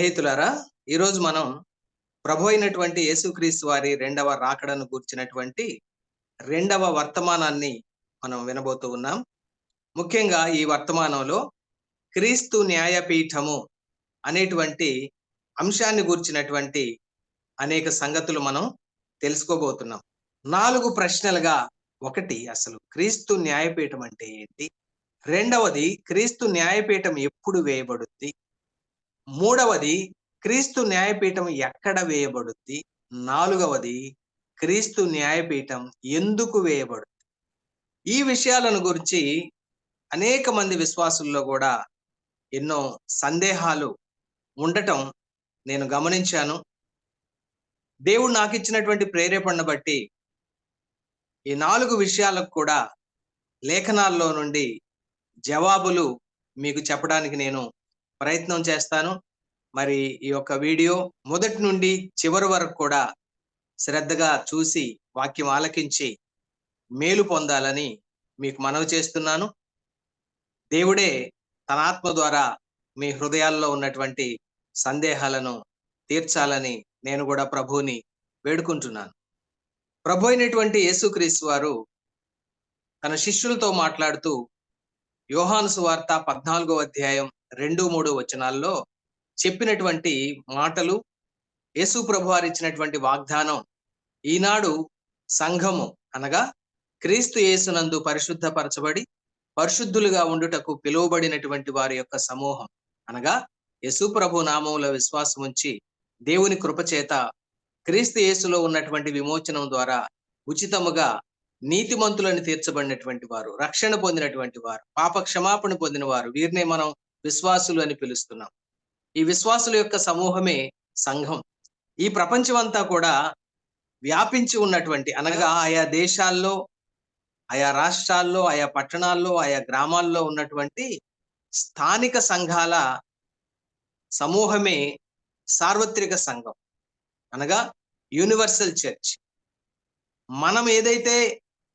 స్నేహితులారా, ఈరోజు మనం ప్రభు అయినటువంటి యేసుక్రీస్తు వారి రెండవ రాకడను గూర్చినటువంటి రెండవ వర్తమానాన్ని మనం వినబోతూ ఉన్నాం. ముఖ్యంగా ఈ వర్తమానంలో క్రీస్తు న్యాయపీఠము అనేటువంటి అంశాన్ని గూర్చినటువంటి అనేక సంగతులు మనం తెలుసుకోబోతున్నాం. 4 ప్రశ్నలుగా, ఒకటి అసలు క్రీస్తు న్యాయపీఠం అంటే ఏంటి? రెండవది, క్రీస్తు న్యాయపీఠం ఎప్పుడు వేయబడుద్ది? మూడవది, క్రీస్తు న్యాయపీఠం ఎక్కడ వేయబడుద్ది? నాలుగవది, క్రీస్తు న్యాయపీఠం ఎందుకు వేయబడుద్ది? ఈ విషయాలను గురించి అనేక మంది విశ్వాసుల్లో కూడా ఎన్నో సందేహాలు ఉండటం నేను గమనించాను. దేవుడు నాకు ఇచ్చినటువంటి ప్రేరేపణను బట్టి ఈ 4 విషయాలకు కూడా లేఖనాల్లో నుండి జవాబులు మీకు చెప్పడానికి నేను ప్రయత్నం చేస్తాను. మరి ఈ యొక్క వీడియో మొదటి నుండి చివరి వరకు కూడా శ్రద్ధగా చూసి వాక్యం ఆలకించి మేలు పొందాలని మీకు మనవి చేస్తున్నాను. దేవుడే తన ఆత్మ ద్వారా మీ హృదయాల్లో ఉన్నటువంటి సందేహాలను తీర్చాలని నేను కూడా ప్రభువుని వేడుకుంటున్నాను. ప్రభు అయినటువంటి యేసుక్రీస్తు వారు తన శిష్యులతో మాట్లాడుతూ యోహాను సువార్త 14వ అధ్యాయం 2-3 వచనాల్లో చెప్పినటువంటి మాటలు, యేసు ప్రభు వారు ఇచ్చినటువంటి వాగ్దానం, ఈనాడు సంఘము అనగా క్రీస్తు యేసునందు పరిశుద్ధపరచబడి పరిశుద్ధులుగా ఉండుటకు పిలువబడినటువంటి వారి యొక్క సమూహం అనగా యేసు ప్రభు నామములో విశ్వాసం ఉంచి దేవుని కృపచేత క్రీస్తు యేసులో ఉన్నటువంటి విమోచనం ద్వారా ఉచితముగా నీతిమంతులను తీర్చబడినటువంటి వారు, రక్షణ పొందినటువంటి వారు, పాప క్షమాపణ పొందిన వారు, వీరినే మనం విశ్వాసులు అని పిలుస్తున్నాం. ఈ విశ్వాసుల యొక్క సమూహమే సంఘం. ఈ ప్రపంచం అంతా కూడా వ్యాపించి ఉన్నటువంటి అనగా ఆయా దేశాల్లో, ఆయా రాష్ట్రాల్లో, ఆయా పట్టణాల్లో, ఆయా గ్రామాల్లో ఉన్నటువంటి స్థానిక సంఘాల సమూహమే సార్వత్రిక సంఘం అనగా యూనివర్సల్ చర్చ్. మనం ఏదైతే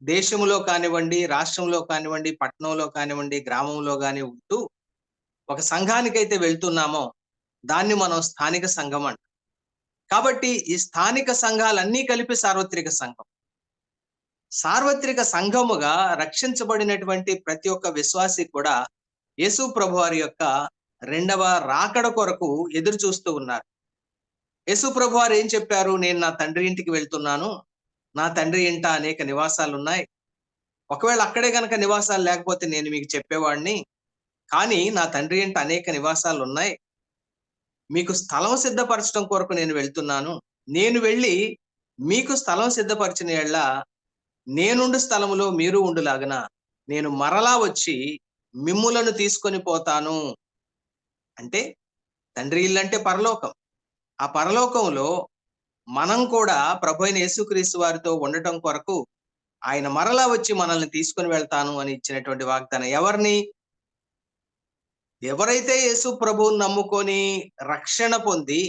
దేశంలో కానివ్వండి, రాష్ట్రంలో కానివ్వండి, పట్టణంలో కానివ్వండి, గ్రామంలో కాని ఉంటూ ఒక సంఘానికైతే వెళ్తున్నామో దాన్ని మనం స్థానిక సంఘం అంటాం. కాబట్టి ఈ స్థానిక సంఘాలన్నీ కలిపి సార్వత్రిక సంఘం. సార్వత్రిక సంఘముగా రక్షించబడినటువంటి ప్రతి ఒక్క విశ్వాసి కూడా యేసు ప్రభు వారి యొక్క రెండవ రాకడ కొరకు ఎదురు చూస్తూ ఉన్నారు. యేసు ప్రభు వారు ఏం చెప్పారు? నేను నా తండ్రి ఇంటికి వెళ్తున్నాను, నా తండ్రి ఇంట అనేక నివాసాలు ఉన్నాయి. ఒకవేళ అక్కడే గనక నివాసాలు లేకపోతే నేను మీకు చెప్పేవాడిని, కానీ నా తండ్రి ఇంట అనేక నివాసాలు ఉన్నాయి. మీకు స్థలం సిద్ధపరచడం కొరకు నేను వెళ్తున్నాను. నేను వెళ్ళి మీకు స్థలం సిద్ధపరిచిన యెడల నేనుండు స్థలములో మీరు ఉండులాగన నేను మరలా వచ్చి మిమ్ములను తీసుకొని పోతాను. అంటే తండ్రి ఇల్లు అంటే పరలోకం. ఆ పరలోకంలో మనం కూడా ప్రభు అయిన యేసుక్రీస్తు వారితో ఉండటం కొరకు ఆయన మరలా వచ్చి మనల్ని తీసుకొని వెళ్తాను అని ఇచ్చినటువంటి వాగ్దానం. ఎవరైతే యేసు ప్రభువుని నమ్ముకొని రక్షణ పొంది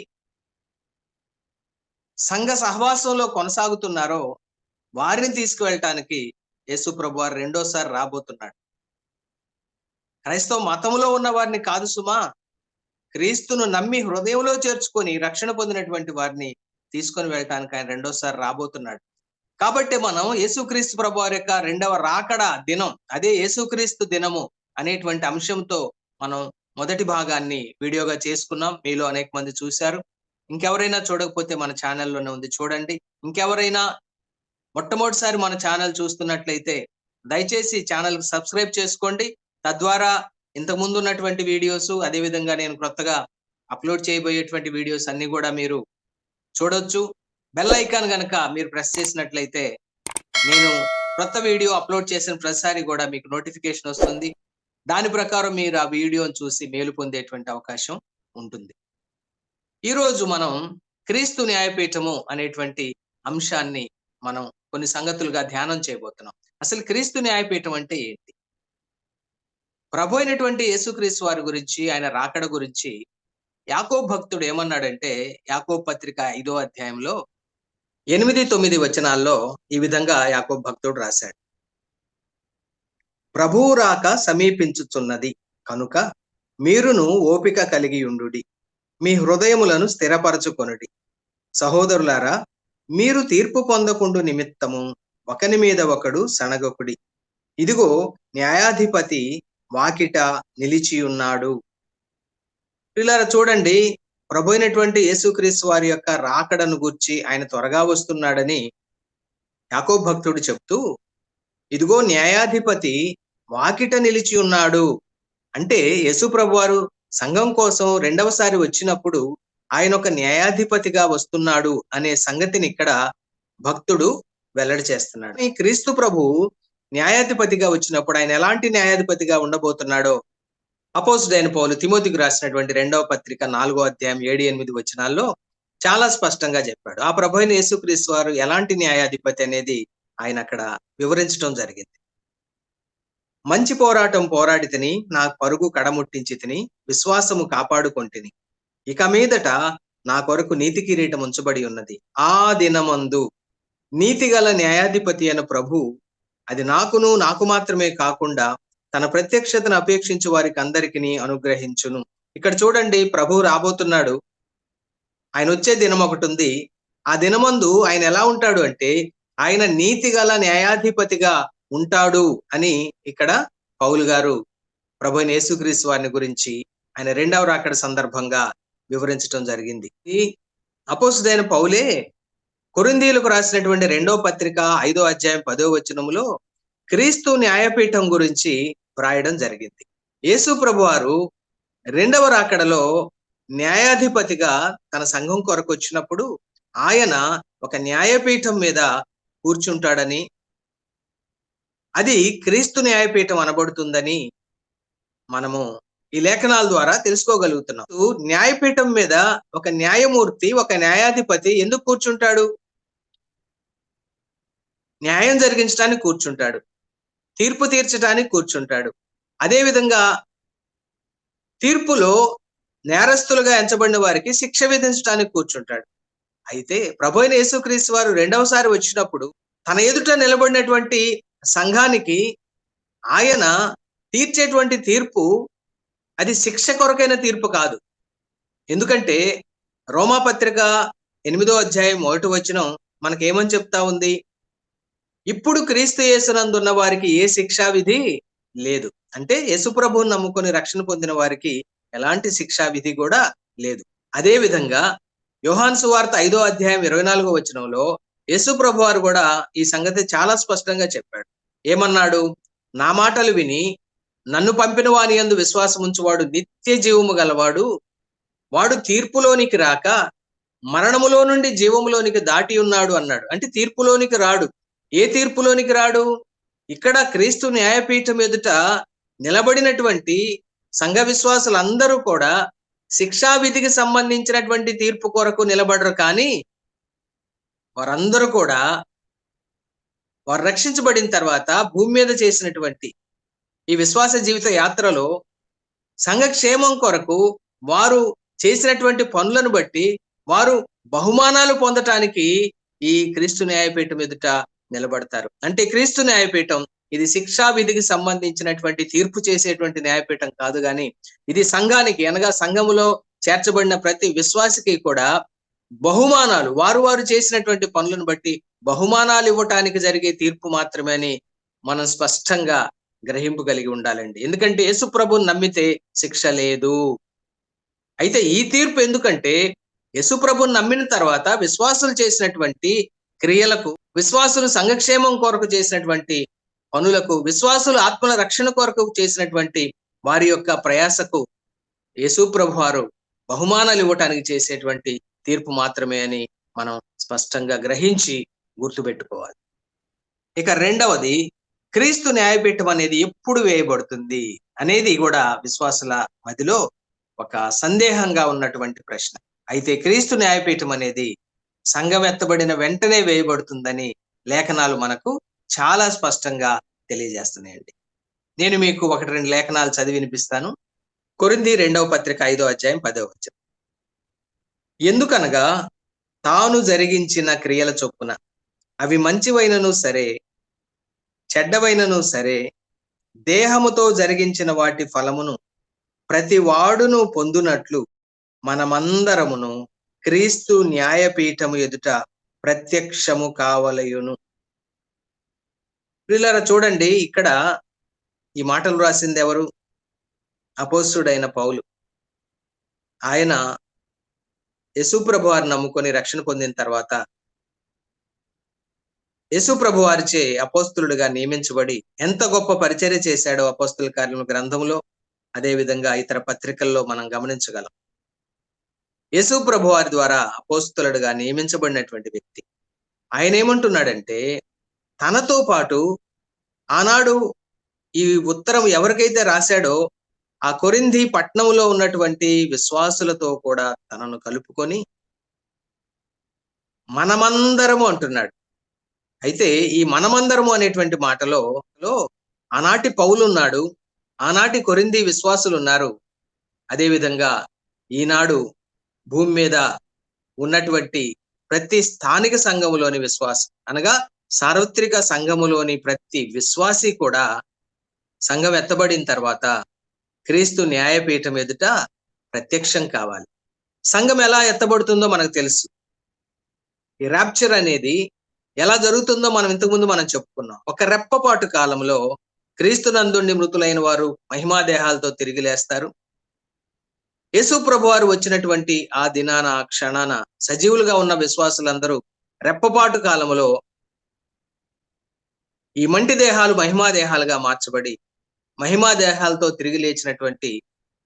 సంఘ సహవాసంలో కొనసాగుతున్నారో వారిని తీసుకువెళ్ళటానికి యేసు ప్రభు వారు రెండోసారి రాబోతున్నాడు. క్రైస్తవ మతంలో ఉన్న వారిని కాదు సుమా, క్రీస్తును నమ్మి హృదయంలో చేర్చుకొని రక్షణ పొందినటువంటి వారిని తీసుకొని వెళ్ళటానికి ఆయన రెండోసారి రాబోతున్నాడు. కాబట్టి మనం యేసుక్రీస్తు ప్రభు వారి యొక్క రెండవ రాకడ దినం, అదే యేసుక్రీస్తు దినము అనేటువంటి అంశంతో మనం మొదటి భాగాన్ని వీడియోగా చేసుకున్నాం. మీలో అనేక మంది చూశారు. ఇంకెవరైనా చూడకపోతే మన ఛానల్లోనే ఉంది, చూడండి. ఇంకెవరైనా మొట్టమొదటిసారి మన ఛానల్ చూస్తున్నట్లయితే దయచేసి ఛానల్ సబ్స్క్రైబ్ చేసుకోండి. తద్వారా ఇంతకుముందు ఉన్నటువంటి వీడియోస్, అదేవిధంగా నేను కొత్తగా అప్లోడ్ చేయబోయేటువంటి వీడియోస్ అన్ని కూడా మీరు చూడొచ్చు. బెల్ ఐకాన్ గనక మీరు ప్రెస్ చేసినట్లయితే నేను కొత్త వీడియో అప్లోడ్ చేసిన ప్రతిసారి కూడా మీకు నోటిఫికేషన్ వస్తుంది. దాని ప్రకారం మీరు ఆ వీడియోని చూసి మేలు పొందేటువంటి అవకాశం ఉంటుంది. ఈరోజు మనం క్రీస్తు న్యాయపీఠము అనేటువంటి అంశాన్ని మనం కొన్ని సంగతులుగా ధ్యానం చేయబోతున్నాం. అసలు క్రీస్తు న్యాయపీఠం అంటే ఏంటి? ప్రభు అయినటువంటి యేసుక్రీస్తు వారి గురించి, ఆయన రాకడ గురించి యాకోబు భక్తుడు ఏమన్నాడంటే, యాకోబు పత్రిక 5వ అధ్యాయంలో 8-9 వచనాల్లో ఈ విధంగా యాకోబు భక్తుడు రాశాడు. ప్రభువు రాక సమీపించుచున్నది కనుక మీరును ఓపిక కలిగి ఉండుడి. మీ హృదయములను స్థిరపరచుకొనుడి. సహోదరులారా, మీరు తీర్పు పొందకుండు నిమిత్తము ఒకని మీద ఒకడు సణగకుడి. ఇదిగో, న్యాయాధిపతి వాకిట నిలిచియున్నాడు. ప్రియులారా చూడండి, ప్రభు అయినటువంటి యేసుక్రీస్తు వారి యొక్క రాకడను గూర్చి ఆయన త్వరగా వస్తున్నాడని యాకోబు భక్తుడు చెప్తూ, ఇదిగో న్యాయాధిపతి వాకిట నిలిచి ఉన్నాడు. అంటే యేసు ప్రభు వారు సంఘం కోసం రెండవసారి వచ్చినప్పుడు ఆయన ఒక న్యాయాధిపతిగా వస్తున్నాడు అనే సంగతిని ఇక్కడ భక్తుడు వెల్లడి చేస్తున్నాడు. ఈ క్రీస్తు ప్రభు న్యాయాధిపతిగా వచ్చినప్పుడు ఆయన ఎలాంటి న్యాయాధిపతిగా ఉండబోతున్నాడో అపోస్తలుడైన పౌలు తిమోతికి రాసినటువంటి 2వ పత్రిక 4వ అధ్యాయం 7-8 వచనాల్లో చాలా స్పష్టంగా చెప్పాడు. ఆ ప్రభు అయిన యేసుక్రీస్తు వారు ఎలాంటి న్యాయాధిపతి అనేది ఆయన అక్కడ వివరించడం జరిగింది. మంచి పోరాటం పోరాడి తిని, నా పరుగు కడముట్టించి తిని, విశ్వాసము కాపాడుకొంటిని. ఇక మీదట నా కొరకు నీతి కిరీటం ఉంచబడి ఉన్నది. ఆ దినమందు నీతిగల న్యాయాధిపతి అయిన ప్రభు అది నాకు మాత్రమే కాకుండా తన ప్రత్యక్షతను అపేక్షించు వారికి అందరికీ అనుగ్రహించును. ఇక్కడ చూడండి, ప్రభు రాబోతున్నాడు. ఆయన వచ్చే దినం ఒకటి ఉంది. ఆ దినమందు ఆయన ఎలా ఉంటాడు అంటే ఆయన నీతిగల న్యాయాధిపతిగా ఉంటాడు అని ఇక్కడ పౌలు గారు ప్రభు అయిన యేసుక్రీస్తు వారిని గురించి ఆయన రెండవ రాకడ సందర్భంగా వివరించడం జరిగింది. ఈ అపోస్తలుడైన పౌలే కొరింథీయులకు రాసినటువంటి 2వ పత్రిక 5వ అధ్యాయం 10వ వచనములో క్రీస్తు న్యాయపీఠం గురించి వ్రాయడం జరిగింది. యేసు ప్రభు వారు రెండవ రాకడలో న్యాయాధిపతిగా తన సంఘం కొరకు వచ్చినప్పుడు ఆయన ఒక న్యాయపీఠం మీద కూర్చుంటాడని, అది క్రీస్తు న్యాయపీఠం అనబడుతుందని మనము ఈ లేఖనాల ద్వారా తెలుసుకోగలుగుతున్నాం. న్యాయపీఠం మీద ఒక న్యాయమూర్తి, ఒక న్యాయాధిపతి ఎందుకు కూర్చుంటాడు? న్యాయం జరిగించడానికి కూర్చుంటాడు, తీర్పు తీర్చడానికి కూర్చుంటాడు. అదేవిధంగా తీర్పులో నేరస్తులుగా ఎంచబడిన వారికి శిక్ష విధించడానికి కూర్చుంటాడు. అయితే ప్రభు అయిన యేసుక్రీస్తు వారు రెండవసారి వచ్చినప్పుడు తన ఎదుట నిలబడినటువంటి సంఘానికి ఆయన తీర్చేటువంటి తీర్పు అది శిక్ష కొరకైన తీర్పు కాదు. ఎందుకంటే రోమాపత్రిక 8వ అధ్యాయం 1వ వచనం మనకేమని చెప్తా ఉంది? ఇప్పుడు క్రీస్తు యేసునందు ఉన్న వారికి ఏ శిక్షా విధి లేదు. అంటే యేసు ప్రభువుని నమ్ముకొని రక్షణ పొందిన వారికి ఎలాంటి శిక్షా విధి కూడా లేదు. అదే విధంగా యోహాను సువార్త 5వ అధ్యాయం 24వ వచనంలో యేసు ప్రభు వారు కూడా ఈ సంగతి చాలా స్పష్టంగా చెప్పాడు. ఏమన్నాడు? నా మాటలు విని నన్ను పంపిన వాని యందు విశ్వాసం ఉంచువాడు నిత్య జీవము గలవాడు, వాడు తీర్పులోనికి రాక మరణములో నుండి జీవములోనికి దాటి ఉన్నాడు అన్నాడు. అంటే తీర్పులోనికి రాడు. ఏ తీర్పులోనికి రాడు? ఇక్కడ క్రీస్తు న్యాయపీఠం ఎదుట నిలబడినటువంటి సంఘ విశ్వాసులందరూ కూడా శిక్షా విధికి సంబంధించినటువంటి తీర్పు కొరకు నిలబడరు. కానీ వారందరూ కూడా వారు రక్షించబడిన తర్వాత భూమి మీద చేసినటువంటి ఈ విశ్వాస జీవిత యాత్రలో సంఘక్షేమం కొరకు వారు చేసినటువంటి పనులను బట్టి వారు బహుమానాలు పొందటానికి ఈ క్రీస్తు న్యాయపీఠం ఎదుట నిలబడతారు. అంటే క్రీస్తు న్యాయపీఠం ఇది శిక్షా విధికి సంబంధించినటువంటి తీర్పు చేసేటువంటి న్యాయపీఠం కాదు, కానీ ఇది సంఘానికి అనగా సంఘములో చేర్చబడిన ప్రతి విశ్వాసికి కూడా బహుమానాలు, వారు చేసినటువంటి పనులను బట్టి బహుమానాలు ఇవ్వటానికి జరిగే తీర్పు మాత్రమే అని మనం స్పష్టంగా గ్రహింపు కలిగి ఉండాలండి. ఎందుకంటే యేసు ప్రభువుని నమ్మితే శిక్ష లేదు. అయితే ఈ తీర్పు ఎందుకంటే యేసు ప్రభువుని నమ్మిన తర్వాత విశ్వాసులు చేసినటువంటి క్రియలకు, విశ్వాసులు సంఘక్షేమం కొరకు చేసినటువంటి పనులకు, విశ్వాసులు ఆత్మల రక్షణ కొరకు చేసినటువంటి వారి యొక్క ప్రయాసకు యేసు ప్రభు వారు బహుమానాలు ఇవ్వటానికి చేసేటువంటి తీర్పు మాత్రమే అని మనం స్పష్టంగా గ్రహించి గుర్తుపెట్టుకోవాలి. ఇక రెండవది, క్రీస్తు న్యాయపీఠం అనేది ఎప్పుడు వేయబడుతుంది అనేది కూడా విశ్వాసుల మధ్యలో ఒక సందేహంగా ఉన్నటువంటి ప్రశ్న. అయితే క్రీస్తు న్యాయపీఠం అనేది సంఘం ఎత్తబడిన వెంటనే వేయబడుతుందని లేఖనాలు మనకు చాలా స్పష్టంగా తెలియజేస్తున్నాయండి. నేను మీకు 1-2 లేఖనాలు చదివి వినిపిస్తాను. కొరింథీ 2వ పత్రిక 5వ అధ్యాయం 10వ వచనం. ఎందుకనగా తాను జరిగించిన క్రియల చొప్పున అవి మంచివైనను సరే చెడ్డవైనను సరే దేహముతో జరిగించిన వాటి ఫలమును ప్రతి వాడును పొందునట్లు మనమందరమును క్రీస్తు న్యాయపీఠము ఎదుట ప్రత్యక్షము కావలయును. ప్రియులారా చూడండి, ఇక్కడ ఈ మాటలు రాసింది ఎవరు? అపోస్తుడైన పౌలు. ఆయన యేసుప్రభు వారిని నమ్ముకొని రక్షణ పొందిన తర్వాత యేసుప్రభు వారిచే అపోస్తులుడిగా నియమించబడి ఎంత గొప్ప పరిచర్య చేశాడో అపోస్తుల కార్యముల గ్రంథంలో, అదే విధంగా ఇతర పత్రికల్లో మనం గమనించగలం. యేసుప్రభు వారి ద్వారా అపోస్తులుడిగా నియమించబడినటువంటి వ్యక్తి ఆయన ఏమంటున్నాడంటే, తనతో పాటు ఆనాడు ఈ ఉత్తరం ఎవరికైతే రాశాడో ఆ కొరింథీ పట్టణంలో ఉన్నటువంటి విశ్వాసులతో కూడా తనను కలుపుకొని మనమందరము అంటున్నాడు. అయితే ఈ మనమందరము అనేటువంటి మాటలో ఆనాటి పౌలు ఉన్నాడు, ఆనాటి కొరింథీ విశ్వాసులు ఉన్నారు. అదేవిధంగా ఈనాడు భూమి మీద ఉన్నటువంటి ప్రతి స్థానిక సంఘములోని విశ్వాసం అనగా సార్వత్రిక సంఘములోని ప్రతి విశ్వాసి కూడా సంఘం ఎత్తబడిన తర్వాత క్రీస్తు న్యాయపీఠం ఎదుట ప్రత్యక్షం కావాలి. సంఘం ఎలా ఎత్తబడుతుందో మనకు తెలుసు. ఈ ర్యాప్చర్ అనేది ఎలా జరుగుతుందో మనం ఇంతకుముందు మనం చెప్పుకున్నాం. ఒక రెప్పపాటు కాలంలో క్రీస్తునందుండి మృతులైన వారు మహిమాదేహాలతో తిరిగి లేస్తారు. యేసు ప్రభు వారు వచ్చినటువంటి ఆ దినాన, ఆ క్షణాన సజీవులుగా ఉన్న విశ్వాసులందరూ రెప్పపాటు కాలంలో ఈ మంటి దేహాలు మహిమాదేహాలుగా మార్చబడి మహిమాదేహాలతో తిరిగి లేచినటువంటి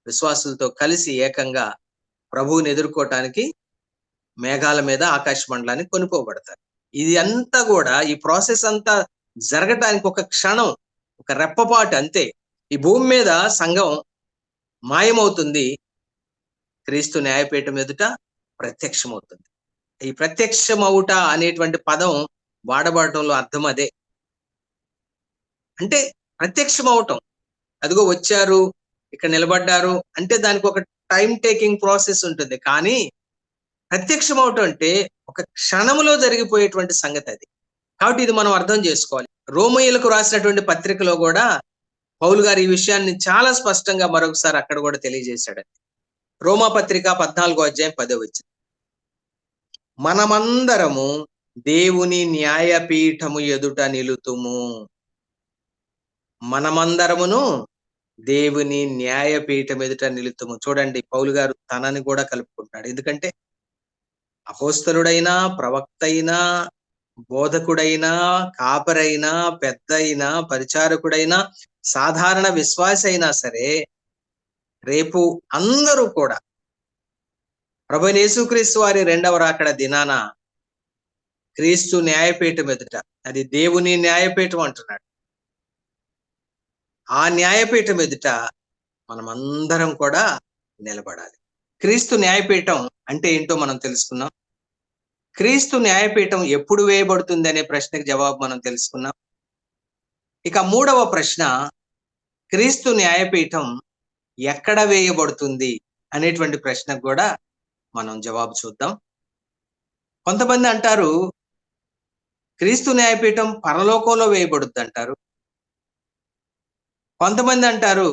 విశ్వాసులతో కలిసి ఏకంగా ప్రభువుని ఎదుర్కోవటానికి మేఘాల మీద ఆకాశ మండలానికి కొనుక్కోబడతారు. ఇది అంతా కూడా, ఈ ప్రాసెస్ అంతా జరగటానికి ఒక క్షణం, ఒక రెప్పపాటు అంతే. ఈ భూమి మీద సంఘం మాయమవుతుంది, క్రీస్తు న్యాయపీఠం ఎదుట ప్రత్యక్షమవుతుంది. ఈ ప్రత్యక్షమవుట అనేటువంటి పదం వాడబడటంలో అర్థం అదే. అంటే ప్రత్యక్షమవటం, అదిగో వచ్చారు, ఇక్కడ నిలబడ్డారు అంటే దానికి ఒక టైం టేకింగ్ ప్రాసెస్ ఉంటుంది. కానీ ప్రత్యక్షమవటం అంటే ఒక క్షణములో జరిగిపోయేటువంటి సంగతి అది. కాబట్టి ఇది మనం అర్థం చేసుకోవాలి. రోమీయులకు రాసినటువంటి పత్రికలో కూడా పౌలు గారు ఈ విషయాన్ని చాలా స్పష్టంగా మరొకసారి అక్కడ కూడా తెలియజేశాడండి. రోమా పత్రిక 14వ అధ్యాయం 10వ వచనం, మనమందరము దేవుని న్యాయపీఠము ఎదుట నిలుతుము. మనమందరమును దేవుని న్యాయపీఠం ఎదుట నిలుతుము. చూడండి, పౌలు గారు తనని కూడా కలుపుకుంటాడు. ఎందుకంటే అపోస్తలుడైనా, ప్రవక్త అయినా, బోధకుడైనా, కాపరైనా, పెద్ద అయినా, పరిచారకుడైనా, సాధారణ విశ్వాసి అయినా సరే రేపు అందరూ కూడా ప్రభువైన యేసుక్రీస్తు వారి రెండవ రాకడ దినాన క్రీస్తు న్యాయపీఠం ఎదుట, అది దేవుని న్యాయపీఠం అంటున్నాడు, ఆ న్యాయపీఠం ఎదుట మనమందరం కూడా నిలబడాలి. క్రీస్తు న్యాయపీఠం అంటే ఏంటో మనం తెలుసుకున్నాం. క్రీస్తు న్యాయపీఠం ఎప్పుడు వేయబడుతుంది అనే ప్రశ్నకు జవాబు మనం తెలుసుకున్నాం. ఇక మూడవ ప్రశ్న, క్రీస్తు న్యాయపీఠం ఎక్కడ వేయబడుతుంది అనేటువంటి ప్రశ్నకు కూడా మనం జవాబు చూద్దాం. కొంతమంది అంటారు క్రీస్తు న్యాయపీఠం పరలోకంలో వేయబడుద్ది అంటారు. కొంతమంది అంటారు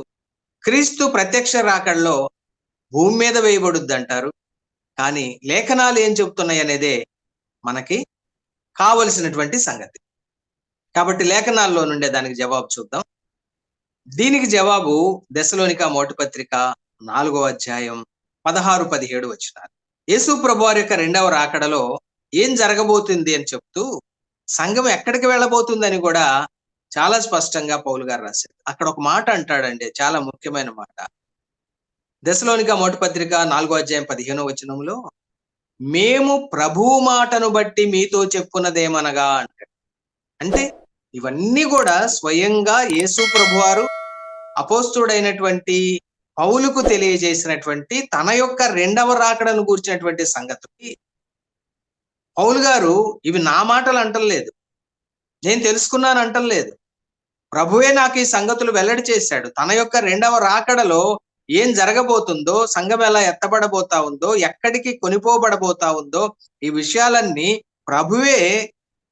క్రీస్తు ప్రత్యక్ష రాకడలో భూమి మీద వేయబడుద్ది అంటారు. కానీ లేఖనాలు ఏం చెప్తున్నాయి అనేదే మనకి కావలసినటువంటి సంగతి. కాబట్టి లేఖనాల్లో నుండే దానికి జవాబు చూద్దాం. దీనికి జవాబు దెసలోనిక మొదటి పత్రిక 4వ అధ్యాయం 16-17 వచనాలు. యేసు ప్రభువారి యొక్క రెండవ రాకడలో ఏం జరగబోతుంది అని చెప్తూ సంఘం ఎక్కడికి వెళ్ళబోతుందని కూడా చాలా స్పష్టంగా పౌలు గారు రాశారు. అక్కడ ఒక మాట అంటాడండి, చాలా ముఖ్యమైన మాట. దెసలోనిక మొదటి పత్రిక 4వ అధ్యాయం 15వ వచనంలో, మేము ప్రభువు మాటను బట్టి మీతో చెప్పున్నదేమనగా అంటాడు. అంటే ఇవన్నీ కూడా స్వయంగా యేసు ప్రభువారు అపోస్తుడైనటువంటి పౌలుకు తెలియజేసినటువంటి తన యొక్క రెండవ రాకడను గూర్చినటువంటి సంగతి. పౌలు గారు ఇవి నా మాటలు అంటలేదు, నేను తెలుసుకున్నాను అంటలేదు, ప్రభువే నాకు ఈ సంగతులు వెల్లడి చేశాడు. తన యొక్క రెండవ రాకడలో ఏం జరగబోతుందో, సంఘం ఎలా ఎత్తబడబోతా ఉందో, ఎక్కడికి కొనిపోబడబోతా ఉందో, ఈ విషయాలన్నీ ప్రభువే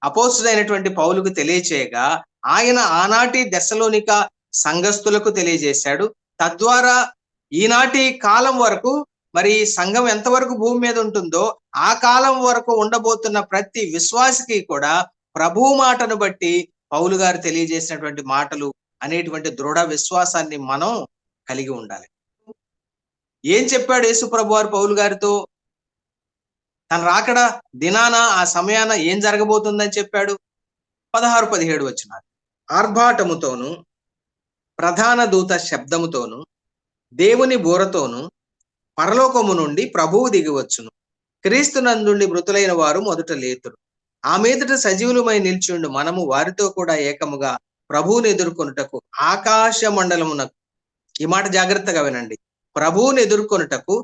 అపోస్తుడైనటువంటి పౌలుకు తెలియచేయగా ఆయన ఆనాటి దెసలోనిక సంఘస్థులకు తెలియజేశాడు. తద్వారా ఈనాటి కాలం వరకు మరి సంఘం ఎంతవరకు భూమి మీద ఉంటుందో ఆ కాలం వరకు ఉండబోతున్న ప్రతి విశ్వాసికి కూడా ప్రభువు మాటను బట్టి పౌలు గారు తెలియజేసినటువంటి మాటలు అనేటువంటి దృఢ విశ్వాసాన్ని మనం కలిగి ఉండాలి. ఏం చెప్పాడు యేసు ప్రభు వారు పౌలు గారితో? తన రాకడ దినాన ఆ సమయాన ఏం జరగబోతుందని చెప్పాడు? 16-17 వచనాలు. ఆర్భాటముతోను ప్రధాన దూత శబ్దముతోను దేవుని బూరతోను పరలోకము నుండి ప్రభువు దిగివచ్చును. క్రీస్తునందుండి మృతులైన వారు మొదట లేతురు. ఆ మీదట సజీవులమై నిల్చుండు మనము వారితో కూడా ఏకముగా ప్రభువుని ఎదుర్కొనుటకు ఆకాశ మండలమునకు, ఈ మాట జాగ్రత్తగా వినండి, ప్రభువుని ఎదుర్కొనుటకు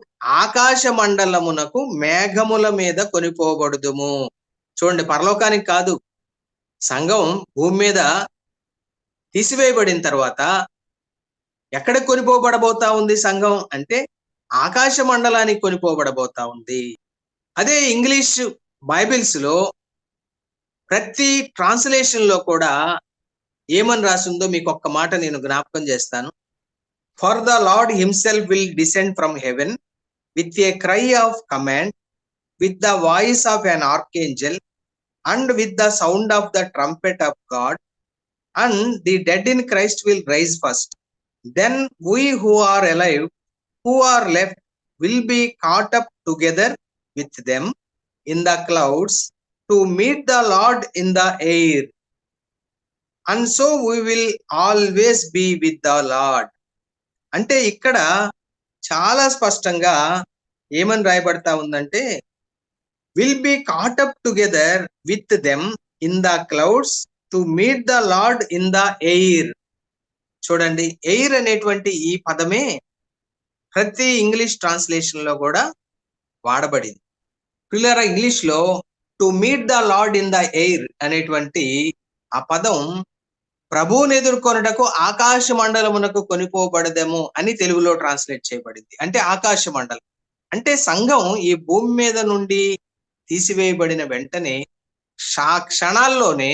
ఆకాశ మండలమునకు మేఘముల మీద కొనిపోబడుదుము. చూడండి, పరలోకానికి కాదు, సంఘం భూమి మీద తీసివేయబడిన తర్వాత ఎక్కడికి కొనిపోబడబోతా ఉంది సంఘం అంటే ఆకాశ మండలానికి కొనిపోబడబోతా ఉంది. అదే ఇంగ్లీష్ బైబిల్స్ లో ప్రతి ట్రాన్స్లేషన్ లో కూడా ఏమని రాసిందో మీకు ఒక్క మాట నేను జ్ఞాపకం చేస్తాను. For the lord himself will descend from heaven with a cry of command, with the voice of an archangel, and with the sound of the trumpet of God, and the dead in Christ will rise first. Then we who are alive, who are left, will be caught up together with them in the clouds to meet the Lord in the air. And so we will always be with the Lord. అంటే ఇక్కడ చాలా స్పష్టంగా ఏమని రాయబడతా ఉందంటే, will be caught up together with them in the clouds to meet the lord in the air. చూడండి, air అనేటువంటి ఈ పదమే ప్రతి ఇంగ్లీష్ ట్రాన్స్లేషన్ లో కూడా వాడబడింది. పిల్లరా, ఇంగ్లీష్ లో to meet the lord in the air అనేటువంటి ఆ పదం ప్రభువుని ఎదుర్కొనుటకు ఆకాశ మండలమునకు కొనిపోబడదేమో అని తెలుగులో ట్రాన్స్లేట్ చేయబడింది. అంటే ఆకాశ మండలం అంటే సంఘం ఈ భూమి మీద నుండి తీసివేయబడిన వెంటనే క్షణాల్లోనే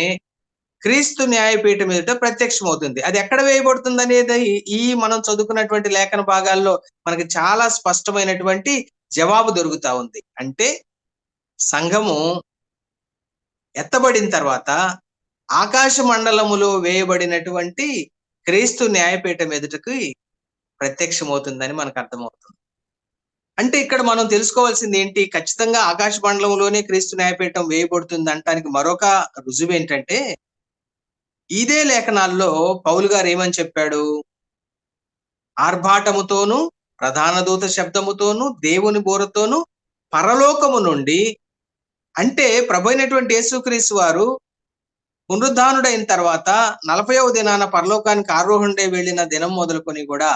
క్రీస్తు న్యాయపీఠం ఎదుట ప్రత్యక్షమవుతుంది. అది ఎక్కడ వేయబడుతుంది అనేది ఈ మనం చదువుకున్నటువంటి లేఖన భాగాల్లో మనకి చాలా స్పష్టమైనటువంటి జవాబు దొరుకుతా ఉంది. అంటే సంఘము ఎత్తబడిన తర్వాత ఆకాశ మండలములో వేయబడినటువంటి క్రీస్తు న్యాయపీఠం ఎదుటకి ప్రత్యక్షమవుతుందని మనకు అర్థమవుతుంది. అంటే ఇక్కడ మనం తెలుసుకోవాల్సింది ఏంటి? ఖచ్చితంగా ఆకాశ మండలంలోనే క్రీస్తు న్యాయపీఠం వేయబడుతుంది అనటానికి మరొక రుజువు ఏంటంటే, ఇదే లేఖనాల్లో పౌలు గారు ఏమని చెప్పాడు? ఆర్భాటముతోను ప్రధాన దూత శబ్దముతోను దేవుని బూరతోను పరలోకము నుండి, అంటే ప్రభు అయినటువంటి యేసుక్రీస్తు వారు పునరుద్ధానుడైన తర్వాత 40వ దినాన పరలోకానికి ఆరోహణుడై వెళ్ళిన దినం మొదలుకొని కూడా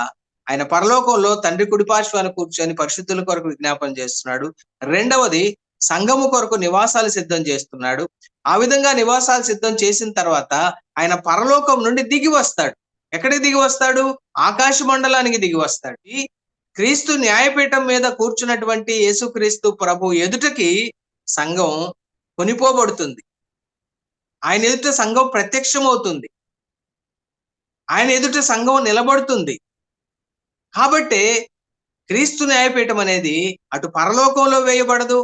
ఆయన పరలోకంలో తండ్రి కుడిపార్శ్వాన కూర్చొని పరిశుద్ధుల కొరకు విజ్ఞాపన చేస్తున్నాడు. రెండవది, సంఘము కొరకు నివాసాలు సిద్ధం చేస్తున్నాడు. ఆ విధంగా నివాసాలు సిద్ధం చేసిన తర్వాత ఆయన పరలోకం నుండి దిగి వస్తాడు. ఎక్కడికి దిగి వస్తాడు? ఆకాశ మండలానికి దిగి వస్తాడు. ఈ క్రీస్తు న్యాయపీఠం మీద కూర్చున్నటువంటి యేసుక్రీస్తు ప్రభు ఎదుటకి సంఘం కొనిపోబడుతుంది. ఆయన ఎదుట సంఘం ప్రత్యక్షమవుతుంది. ఆయన ఎదుట సంఘం నిలబడుతుంది. కాబట్టి క్రీస్తు న్యాయపీఠం అనేది అటు పరలోకంలో వేయబడదు,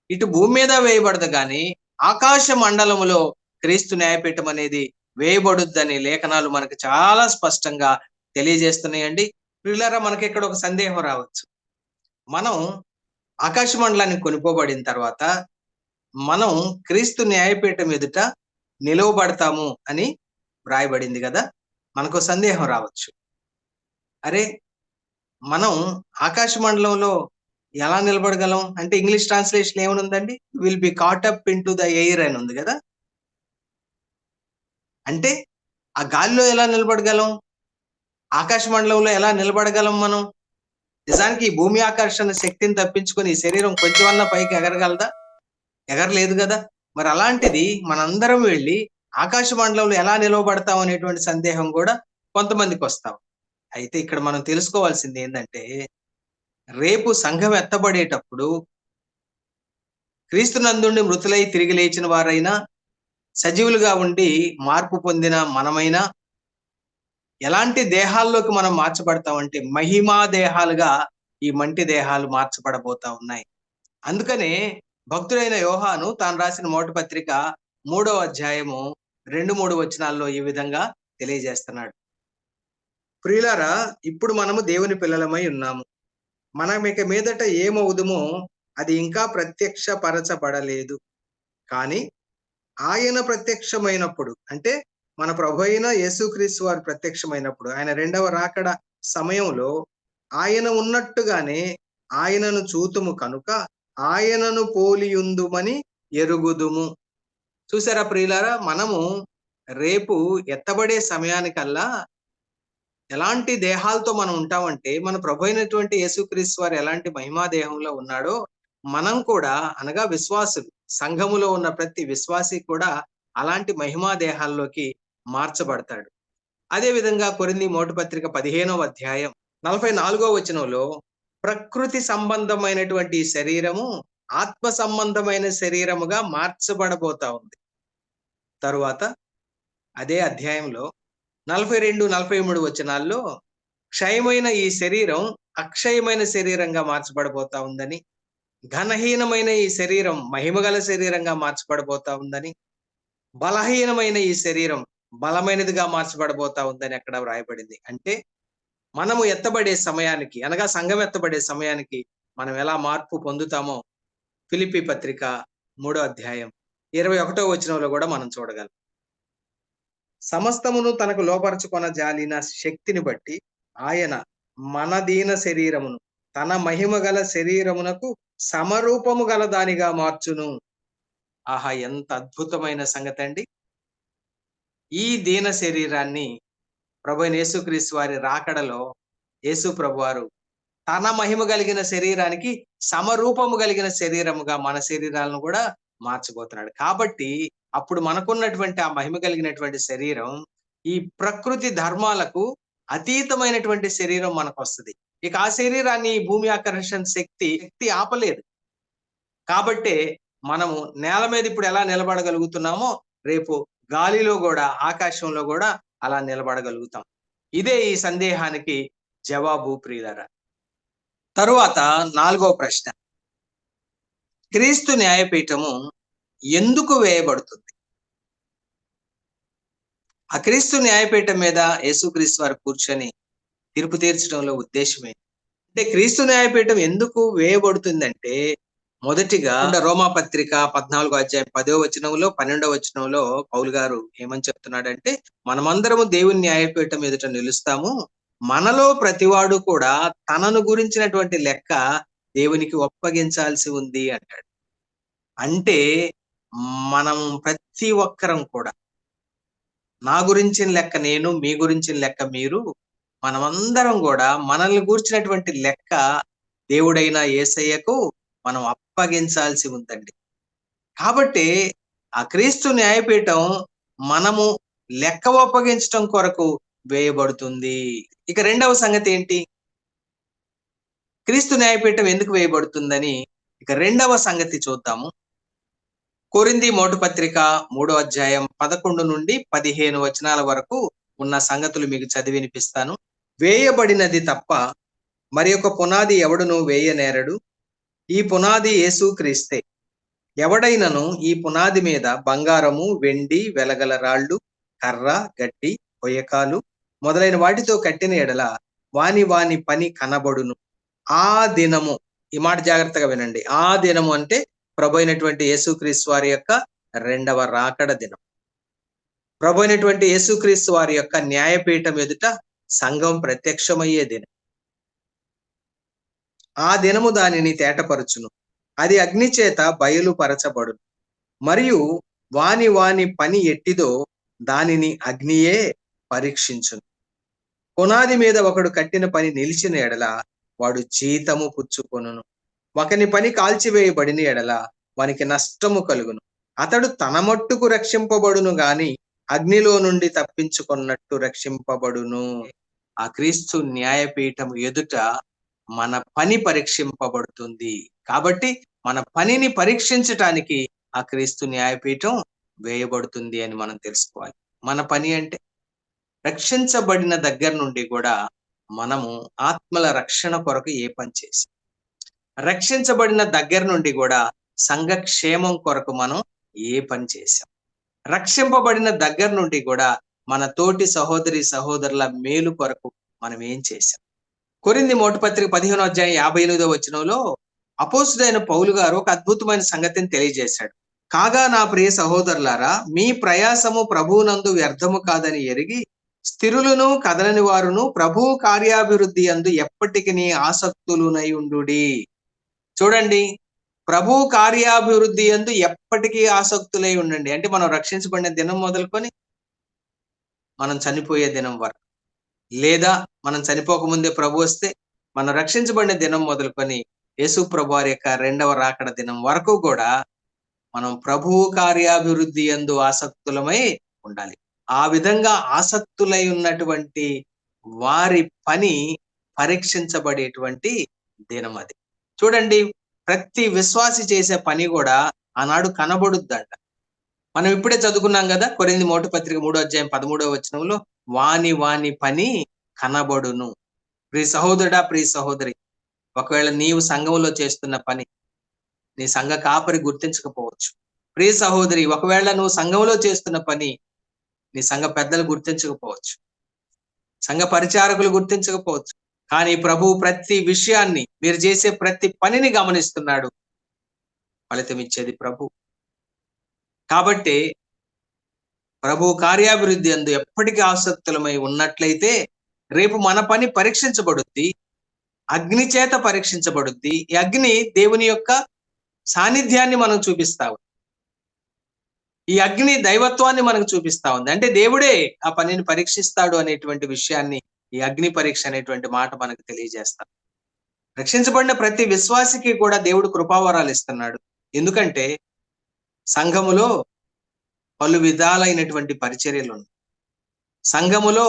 ఇటు భూమి మీద వేయబడదు, కానీ ఆకాశ మండలములో క్రీస్తు న్యాయపీఠం అనేది వేయబడుద్దని లేఖనాలు మనకు చాలా స్పష్టంగా తెలియజేస్తున్నాయండి. పిల్లరా, మనకి ఇక్కడ ఒక సందేహం రావచ్చు. మనం ఆకాశ మండలానికి కొనిపోబడిన తర్వాత మనం క్రీస్తు న్యాయపీఠం ఎదుట నిలవబడతాము అని వ్రాయబడింది కదా. మనకు సందేహం రావచ్చు, అరే మనం ఆకాశ మండలంలో ఎలా నిలబడగలం అంటే ఇంగ్లీష్ ట్రాన్స్లేషన్ ఏమనుందండి? Will be caught up in to the air అని ఉంది కదా. అంటే ఆ గాలిలో ఎలా నిలబడగలం? ఆకాశ మండలంలో ఎలా నిలబడగలం మనం? నిజానికి ఈ భూమి ఆకర్షణ శక్తిని తప్పించుకొని ఈ శరీరం కొంచెమన్నా పైకి ఎగరగలదా? ఎగరలేదు కదా. మరి అలాంటిది మనందరం వెళ్ళి ఆకాశ మండలంలో ఎలా నిలవబడతాం అనేటువంటి సందేహం కూడా కొంతమందికి వస్తాం. అయితే ఇక్కడ మనం తెలుసుకోవాల్సింది ఏంటంటే, రేపు సంఘం ఎత్తబడేటప్పుడు క్రీస్తునందుండి మృతులై తిరిగి లేచిన వారైనా, సజీవులుగా ఉండి మార్పు పొందిన మనమైనా ఎలాంటి దేహాల్లోకి మనం మార్చబడతామంటే మహిమా దేహాలుగా ఈ మంటి దేహాలు మార్చబడబోతా ఉన్నాయి. అందుకనే భక్తుడైన యోహాను తాను రాసిన మొదటి పత్రిక 3వ అధ్యాయము 2-3 వచనాల్లో ఈ విధంగా తెలియజేస్తున్నాడు. ప్రియులారా, ఇప్పుడు మనము దేవుని పిల్లలమై ఉన్నాము. మనం ఇక మీదట ఏమవుదుమో అది ఇంకా ప్రత్యక్షపరచబడలేదు. కానీ ఆయన ప్రత్యక్షమైనప్పుడు, అంటే మన ప్రభు అయిన యేసుక్రీస్తు వారు ప్రత్యక్షమైనప్పుడు, ఆయన రెండవ రాకడ సమయంలో ఆయన ఉన్నట్టుగానే ఆయనను చూతుము కనుక ఆయనను పోలియుందుమని ఎరుగుదుము. చూసారా ప్రియులారా, మనము రేపు ఎత్తబడే సమయానికల్లా ఎలాంటి దేహాలతో మనం ఉంటామంటే, మన ప్రభు అయినటువంటి యేసుక్రీస్తు వారు ఎలాంటి మహిమా దేహంలో ఉన్నాడో మనం కూడా, అనగా విశ్వాసులు, సంఘములో ఉన్న ప్రతి విశ్వాసి కూడా అలాంటి మహిమా దేహాల్లోకి మార్చబడతాడు. అదే విధంగా కొరింథీ మొదటి పత్రిక 15వ అధ్యాయం 44వ వచనంలో ప్రకృతి సంబంధమైనటువంటి శరీరము ఆత్మ సంబంధమైన శరీరముగా మార్చబడబోతా ఉంది. తరువాత అదే అధ్యాయంలో 42-43 వచనాల్లో క్షయమైన ఈ శరీరం అక్షయమైన శరీరంగా మార్చబడబోతా ఉందని, ఘనహీనమైన ఈ శరీరం మహిమగల శరీరంగా మార్చబడబోతా ఉందని, బలహీనమైన ఈ శరీరం బలమైనదిగా మార్చబడబోతా ఉందని అక్కడ వ్రాయబడింది. అంటే మనము ఎత్తబడే సమయానికి, అనగా సంఘం ఎత్తబడే సమయానికి మనం ఎలా మార్పు పొందుతామో ఫిలిప్పీ పత్రిక 3వ అధ్యాయం 21వ వచనంలో కూడా మనం చూడగలం. సమస్తమును తనకు లోపరచుకొన జాలిన శక్తిని బట్టి ఆయన మన దీన శరీరమును తన మహిమ గల శరీరమునకు సమరూపము గల దానిగా మార్చును. ఆహా, ఎంత అద్భుతమైన సంగతి అండి! ఈ దీన శరీరాన్ని ప్రభు యేసుక్రీస్తు వారి రాకడలో యేసు ప్రభు వారు తన మహిమ కలిగిన శరీరానికి సమరూపము కలిగిన శరీరముగా మన శరీరాలను కూడా మార్చబోతున్నాడు. కాబట్టి అప్పుడు మనకున్నటువంటి ఆ మహిమ కలిగినటువంటి శరీరం ఈ ప్రకృతి ధర్మాలకు అతీతమైనటువంటి శరీరం మనకు వస్తుంది. ఇక ఆ శరీరాన్ని భూమి ఆకర్షణ శక్తి ఆపలేదు. కాబట్టే మనము నేల మీద ఇప్పుడు ఎలా నిలబడగలుగుతున్నామో రేపు గాలిలో కూడా, ఆకాశంలో కూడా అలా నిలబడగలుగుతాం. ఇదే ఈ సందేహానికి జవాబు ప్రియులారా. తరువాత 4వ ప్రశ్న, క్రీస్తు న్యాయపీఠము ఎందుకు వేయబడుతుంది? ఆ క్రీస్తు న్యాయపీఠం మీద యేసుక్రీస్తు వారు కూర్చొని తీర్పు తీర్చడంలో ఉద్దేశమే. అంటే క్రీస్తు న్యాయపీఠం ఎందుకు వేయబడుతుందంటే, మొదటిగా రోమా పత్రిక 14వ అధ్యాయం 10వ వచనంలో 12వ వచనంలో పౌలు గారు ఏమని చెప్తున్నాడంటే, మనమందరము దేవుని న్యాయపీఠం ఎదుట నిలుస్తాము, మనలో ప్రతివాడు కూడా తనను గురించినటువంటి లెక్క దేవునికి ఒప్పగించాల్సి ఉంది అంటాడు. అంటే మనం ప్రతి ఒక్కరం కూడా, నా గురించిన లెక్క నేను, మీ గురించిన లెక్క మీరు, మనమందరం కూడా మనల్ని గూర్చినటువంటి లెక్క దేవుడైన యేసయ్యకు మనం అప్పగించాల్సి ఉందండి. కాబట్టి ఆ క్రీస్తు న్యాయపీఠం మనము లెక్క అప్పగించడం కొరకు వేయబడుతుంది. ఇక రెండవ సంగతి ఏంటి? క్రీస్తు న్యాయపీఠం ఎందుకు వేయబడుతుందని ఇక రెండవ సంగతి చూద్దాము. కొరింథీ మొదటి పత్రిక 3వ అధ్యాయం 11-15 వచనాల వరకు ఉన్న సంగతులు మీకు చదివి వినిపిస్తాను. వేయబడినది తప్ప మరి ఒక పునాది ఎవడును వేయనేరడు, ఈ పునాది యేసుక్రీస్తే. ఎవడైనను ఈ పునాది మీద బంగారము, వెండి, వెలగల రాళ్ళు, కర్ర, గడ్డి, కొయ్యకాలు మొదలైన వాటితో కట్టిన ఎడల వాని పని కనబడును. ఆ దినము, ఈ మాట జాగ్రత్తగా వినండి, ఆ దినము అంటే ప్రభు అయినటువంటి యేసుక్రీస్తు వారి యొక్క రెండవ రాకడ దినం. ప్రభు అయినటువంటి యేసుక్రీస్తు వారి యొక్క న్యాయపీఠం ఎదుట సంఘం ప్రత్యక్షమయ్యే దినం. ఆ దినము దానిని తేటపరచును, అది అగ్ని చేత బయలుపరచబడును, మరియు వాని పని ఎట్టిదో దానిని అగ్నియే పరీక్షించును. పునాది మీద ఒకడు కట్టిన పని నిలిచిన ఎడల వాడు జీతము పుచ్చుకొనును, ఒకని పని కాల్చివేయబడిన ఎడల వానికి నష్టము కలుగును. అతడు తన మట్టుకు రక్షింపబడును గాని అగ్నిలో నుండి తప్పించుకున్నట్టు రక్షింపబడును. ఆ క్రీస్తు న్యాయపీఠం ఎదుట మన పని పరీక్షింపబడుతుంది. కాబట్టి మన పనిని పరీక్షించటానికి ఆ క్రీస్తు న్యాయపీఠం వేయబడుతుంది అని మనం తెలుసుకోవాలి. మన పని అంటే రక్షించబడిన దగ్గర నుండి కూడా మనము ఆత్మల రక్షణ కొరకు ఏ పని చేసాం? రక్షించబడిన దగ్గర నుండి కూడా సంఘ క్షేమం కొరకు మనం ఏ పని చేసాం? రక్షింపబడిన దగ్గర నుండి కూడా మన తోటి సహోదరి సహోదరుల మేలు కొరకు మనం ఏం చేసాం? కొరింథీ మొదటి పత్రిక 15 అధ్యాయం 58 వచనంలో అపోస్తుడైన పౌలు గారు ఒక అద్భుతమైన సంగతిని తెలియజేశాడు. కాగా నా ప్రియ సహోదరులారా, మీ ప్రయాసము ప్రభువునందు వ్యర్థము కాదని ఎరిగి స్థిరులను కదలని వారును ప్రభువు కార్యాభివృద్ధి యందు ఎప్పటికీ ఆసక్తులునై ఉండుడి. చూడండి, ప్రభు కార్యాభివృద్ధి యందు ఎప్పటికీ ఆసక్తులై ఉండండి. అంటే మనం రక్షించబడిన దినం మొదలుకొని మనం చనిపోయే దినం వరకు, లేదా మనం చనిపోకముందే ప్రభు వస్తే మనం రక్షించబడిన దినం మొదలుకొని యేసు ప్రభు వారి యొక్క రెండవ రాకడ దినం వరకు కూడా మనం ప్రభువు కార్యాభివృద్ధి యందు ఆసక్తులమై ఉండాలి. ఆ విధంగా ఆసక్తులై ఉన్నటువంటి వారి పని పరీక్షించబడేటువంటి దినం అది. చూడండి, ప్రతి విశ్వాసి చేసే పని కూడా ఆనాడు కనబడుద్దంట. మనం ఇప్పుడే చదువుకున్నాం కదా, కొరింథీ మొదటి పత్రిక 3 అధ్యాయం 13 వచనంలో వాని వాని పని కనబడును. ప్రియ సహోదరుడా, ప్రియ సహోదరి, ఒకవేళ నీవు సంఘంలో చేస్తున్న పని నీ సంఘ కాపరి గుర్తించకపోవచ్చు. ప్రియ సహోదరి, ఒకవేళ నువ్వు సంఘంలో చేస్తున్న పని నీ సంఘ పెద్దలు గుర్తించకపోవచ్చు, సంఘ పరిచారకులు గుర్తించకపోవచ్చు. కానీ ప్రభువు ప్రతి విషయాన్ని, మీరు చేసే ప్రతి పనిని గమనిస్తున్నాడు. ఫలితం ఇచ్చేది ప్రభు. కాబట్టి ప్రభు కార్యాభివృద్ధి యందు ఎప్పటికీ ఆసక్తులమై ఉన్నట్లయితే రేపు మన పని పరీక్షించబడుద్ది, అగ్ని చేత పరీక్షించబడుద్ది. ఈ అగ్ని దేవుని యొక్క సాన్నిధ్యాన్ని మనం చూపిస్తా ఉంది. ఈ అగ్ని దైవత్వాన్ని మనకు చూపిస్తా ఉంది. అంటే దేవుడే ఆ పనిని పరీక్షిస్తాడు అనేటువంటి విషయాన్ని ఈ అగ్ని పరీక్ష అనేటువంటి మాట మనకు తెలియజేస్తాడు. రక్షించబడిన ప్రతి విశ్వాసికి కూడా దేవుడు కృపావరాలు ఇస్తున్నాడు. ఎందుకంటే సంఘములో పలు విధాలైనటువంటి పరిచర్యలు ఉన్నాయి, సంఘములో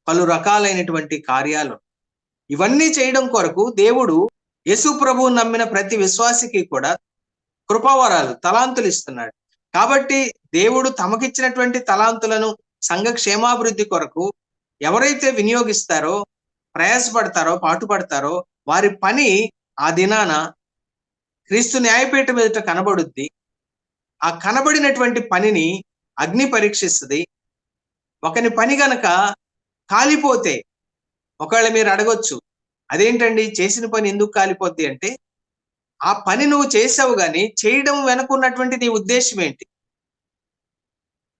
పలు రకాలైనటువంటి కార్యాలు. ఇవన్నీ చేయడం కొరకు దేవుడు యేసు ప్రభువు నమ్మిన ప్రతి విశ్వాసికి కూడా కృపావరాలు, తలాంతులు ఇస్తున్నాడు. కాబట్టి దేవుడు తమకిచ్చినటువంటి తలాంతులను సంఘ క్షేమాభివృద్ధి కొరకు ఎవరైతే వినియోగిస్తారో, ప్రయాసపడతారో, పాటుపడతారో వారి పని ఆ దినాన క్రీస్తు న్యాయపీఠం ఎదుట కనబడుద్ది. ఆ కనబడినటువంటి పనిని అగ్ని పరీక్షిస్తుంది. ఒకని పని గనక కాలిపోతే, ఒకవేళ మీరు అడగొచ్చు, అదేంటండి చేసిన పని ఎందుకు కాలిపోద్ది అంటే, ఆ పని నువ్వు చేసావు గాని చేయడం వెనుకున్నటువంటి నీ ఉద్దేశం ఏంటి?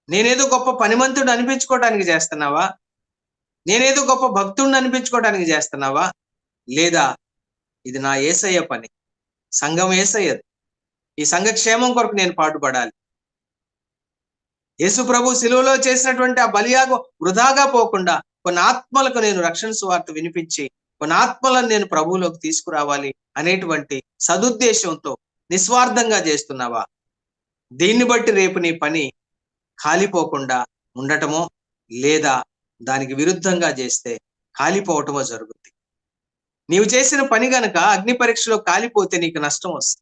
నేనేదో గొప్ప పనిమంతుడు అనిపించుకోవడానికి చేస్తున్నావా? నేనేదో గొప్ప భక్తుడిని అనిపించుకోవడానికి చేస్తున్నావా? లేదా ఇది నా యేసయ్య పని, సంఘం యేసయ్యది, ఈ సంఘ క్షేమం కొరకు నేను పాటుపడాలి. యేసు ప్రభు శిలువలో చేసినటువంటి ఆ బలియాగం వృధాగా పోకుండా కొన్ని ఆత్మలకు నేను రక్షణ సువార్త వినిపించి కొన్ని ఆత్మలను నేను ప్రభువులోకి తీసుకురావాలి అనేటువంటి సదుద్దేశంతో నిస్వార్థంగా చేస్తున్నావా? దీన్ని బట్టి రేపు నీ పని కాలిపోకుండా ఉండటమో, లేదా దానికి విరుద్ధంగా చేస్తే కాలిపోవటమో జరుగుతుంది. నీవు చేసిన పని గనక అగ్ని పరీక్షలో కాలిపోతే నీకు నష్టం వస్తుంది.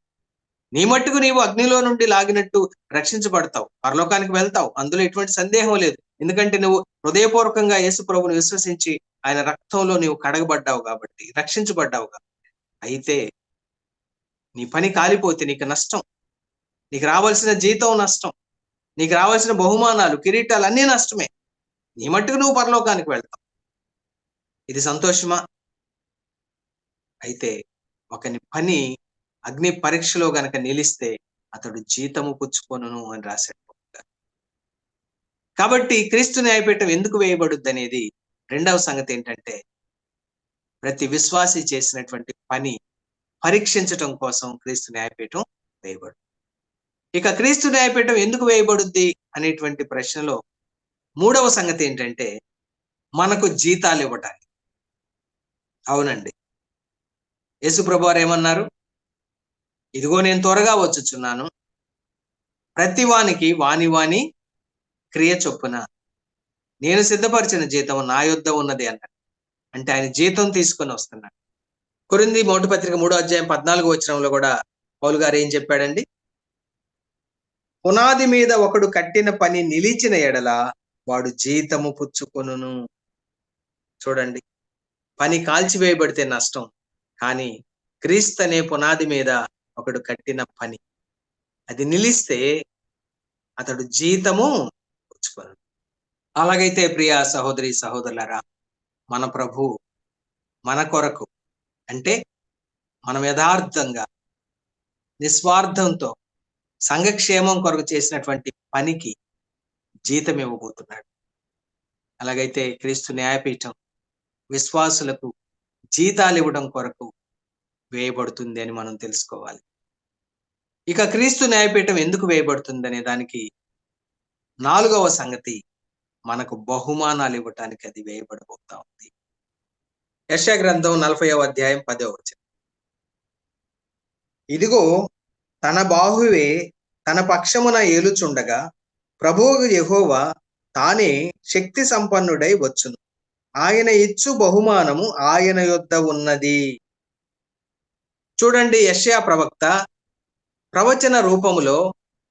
నీ మట్టుకు నీవు అగ్నిలో నుండి లాగినట్టు రక్షించబడతావు, పరలోకానికి వెళ్తావు, అందులో ఎటువంటి సందేహం లేదు. ఎందుకంటే నువ్వు హృదయపూర్వకంగా యేసు ప్రభువుని విశ్వసించి ఆయన రక్తంలో నీవు కడగబడ్డావు కాబట్టి, రక్షించబడ్డావు కాబట్టి. అయితే నీ పని కాలిపోతే నీకు నష్టం, నీకు రావాల్సిన జీతం నష్టం, నీకు రావాల్సిన బహుమానాలు, కిరీటాలు అన్నీ నష్టమే. నీ మట్టుకు నువ్వు పరలోకానికి వెళ్తావు. ఇది సంతోషమా? అయితే ఒకని పని అగ్ని పరీక్షలో గనక నిలిస్తే అతడు జీతము పుచ్చుకొనును అని రాశాడు. కాబట్టి క్రీస్తు న్యాయపీఠం ఎందుకు వేయబడుద్ది అనేది రెండవ సంగతి ఏంటంటే, ప్రతి విశ్వాసి చేసినటువంటి పని పరీక్షించటం కోసం క్రీస్తు న్యాయపీఠం వేయబడు. ఇక క్రీస్తు న్యాయపీఠం ఎందుకు వేయబడుద్ది అనేటువంటి ప్రశ్నలో మూడవ సంగతి ఏంటంటే, మనకు జీతాలు ఇవ్వటానికి. అవునండి, యేసు ప్రభువారు ఏమన్నారు? ఇదిగో నేను త్వరగా వచ్చుచున్నాను, ప్రతి వానికి వాని వాని క్రియ చొప్పున నేను సిద్ధపరిచిన జీతం నా యొద్ద ఉన్నది అన్నాడు. అంటే ఆయన జీతం తీసుకొని వస్తున్నాడు. కొరింథీ మొదటి పత్రిక 3 అధ్యాయం 14 కూడా పౌలు గారు ఏం చెప్పాడండి? పునాది మీద ఒకడు కట్టిన పని నిలిచిన ఎడల వాడు జీతము పుచ్చుకొనును. చూడండి, పని కాల్చివేయబడితే నష్టం, కానీ క్రీస్తు అనే పునాది మీద ఒకడు కట్టిన పని అది నిలిస్తే అతడు జీతము పుచ్చుకొను. అలాగైతే ప్రియ సహోదరి సహోదరులారా, మన ప్రభు మన కొరకు, అంటే మనం యథార్థంగా నిస్వార్థంతో సంఘక్షేమం కొరకు చేసినటువంటి పనికి జీతం ఇవ్వబోతున్నాడు. అలాగైతే క్రీస్తు న్యాయపీఠం విశ్వాసులకు జీతాలు ఇవ్వడం కొరకు వేయబడుతుంది అని మనం తెలుసుకోవాలి. ఇక క్రీస్తు న్యాయపీఠం ఎందుకు వేయబడుతుంది అనే దానికి 4వ సంగతి, మనకు బహుమానాలు ఇవ్వటానికి అది వేయబడబోతా ఉంది. యెషయా గ్రంథం 40వ అధ్యాయం 10వ వచనం. ఇదిగో తన బాహువే తన పక్షమున ఏలుచుండగా ప్రభువు యెహోవా తానే శక్తి సంపన్నుడై వచ్చును. ఆయన ఇచ్చు బహుమానము ఆయన యొద్ద ఉన్నది. చూడండి, యెషయా ప్రవక్త ప్రవచన రూపములో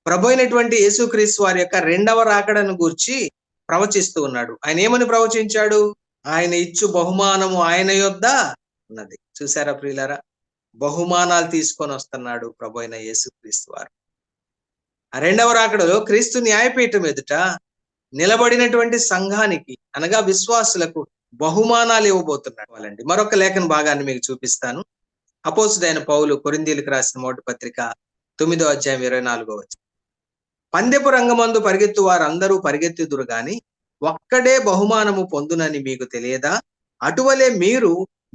ప్రభు అయినటువంటి యేసుక్రీస్తు వారి యొక్క 2వ రాకడను గూర్చి ప్రవచిస్తూ ఉన్నాడు. ఆయన ఏమని ప్రవచించాడు? ఆయన ఇచ్చు బహుమానము ఆయన యొద్ద ఉన్నది. చూసారా ప్రియులారా, బహుమానాలు తీసుకొని వస్తున్నాడు ప్రభు అయిన యేసుక్రీస్తు వారు. ఆ 2వ రాకడలో క్రీస్తు న్యాయపీఠం ఎదుట నిలబడినటువంటి సంఘానికి, అనగా విశ్వాసులకు బహుమానాలు ఇవ్వబోతున్నాడు వాళ్ళండి. మరొక లేఖన భాగాన్ని మీకు చూపిస్తాను. అపోస్తుడైన పౌలు కొరింథీయులకు రాసిన మొదటి పత్రిక 9వ అధ్యాయం 24వ వచనం. పందెపు రంగమందు పరిగెత్తు వారందరూ పరిగెత్తుదురు గాని ఒక్కడే బహుమానము పొందునని మీకు తెలియదా? అటువలే మీరు